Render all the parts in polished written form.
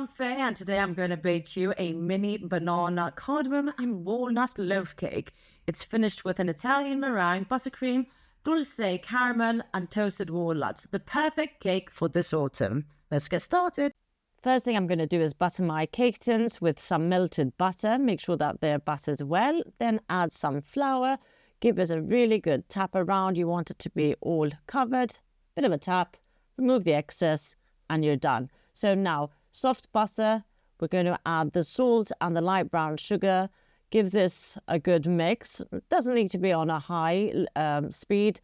Faye, and today I'm going to bake you a mini banana, cardamom and walnut loaf cake. It's finished with an Italian meringue buttercream, Dulcey caramel and toasted walnuts. The perfect cake for this autumn. Let's get started. First thing I'm going to do is butter my cake tins with some melted butter. Make sure that they're buttered well. Then add some flour. Give it a really good tap around. You want it to be all covered. Bit of a tap. Remove the excess and you're done. So now, soft butter. We're going to add the salt and the light brown sugar. Give this a good mix. It doesn't need to be on a high speed.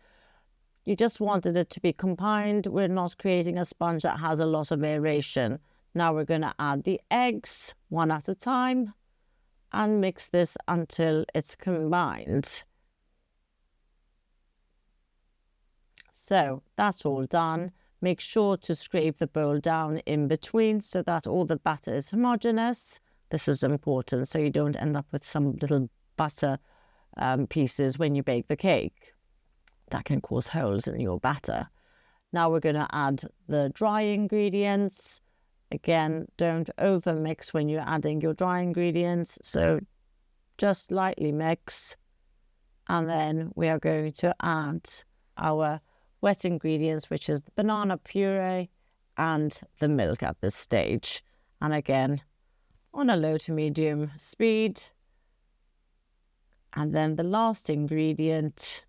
You just wanted it to be combined. We're not creating a sponge that has a lot of aeration. Now we're going to add the eggs one at a time and mix this until it's combined. So that's all done. Make sure to scrape the bowl down in between so that all the batter is homogeneous. This is important so you don't end up with some little butter pieces when you bake the cake. That can cause holes in your batter. Now we're going to add the dry ingredients. Again, don't over mix when you're adding your dry ingredients. So just lightly mix. And then we are going to add our wet ingredients, which is the banana puree and the milk at this stage. And again, on a low to medium speed. And then the last ingredient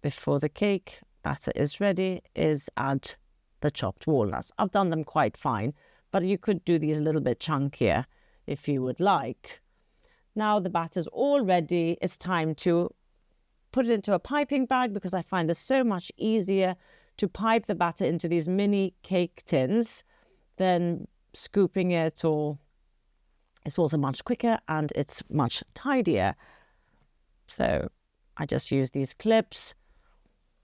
before the cake batter is ready is add the chopped walnuts. I've done them quite fine, but you could do these a little bit chunkier if you would like. Now the batter's all ready. It's time to put it into a piping bag because I find this so much easier to pipe the batter into these mini cake tins than scooping it, or it's also much quicker and it's much tidier. So I just use these clips,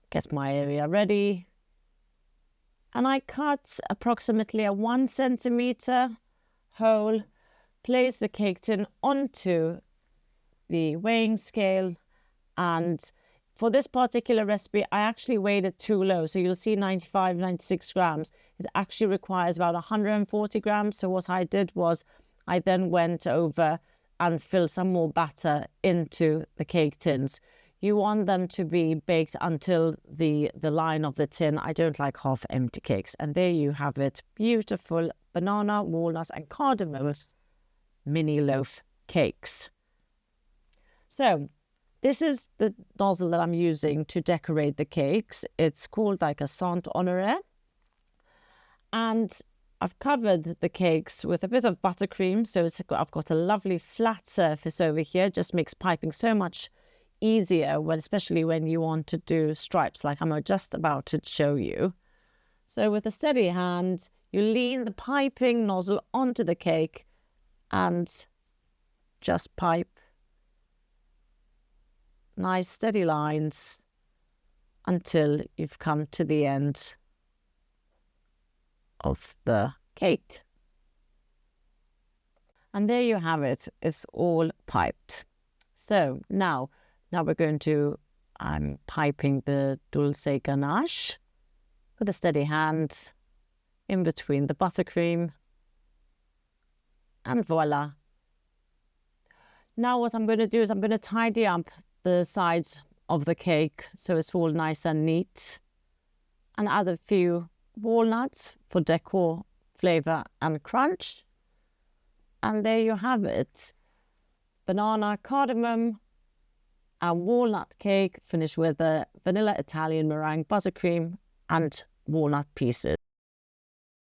get my area ready, and I cut approximately a 1 centimeter hole, place the cake tin onto the weighing scale. And for this particular recipe, I actually weighed it too low. So you'll see 95, 96 grams. It actually requires about 140 grams. So what I did was I then went over and filled some more batter into the cake tins. You want them to be baked until the line of the tin. I don't like half empty cakes. And there you have it. Beautiful banana, walnut and cardamom mini loaf cakes. So this is the nozzle that I'm using to decorate the cakes. It's called like a Saint Honoré. And I've covered the cakes with a bit of buttercream. So I've got a lovely flat surface over here. Just makes piping so much easier, especially when you want to do stripes like I'm just about to show you. So with a steady hand, you lean the piping nozzle onto the cake and just pipe nice steady lines until you've come to the end of the cake. And there you have it. It's all piped. So now we're going to, I'm piping the Dulcey Ganache with a steady hand in between the buttercream. And voila. Now what I'm going to do is I'm going to tidy up the sides of the cake so it's all nice and neat, and add a few walnuts for decor, flavour and crunch. And there you have it. Banana, cardamom and walnut cake finished with a vanilla Italian meringue buttercream and walnut pieces.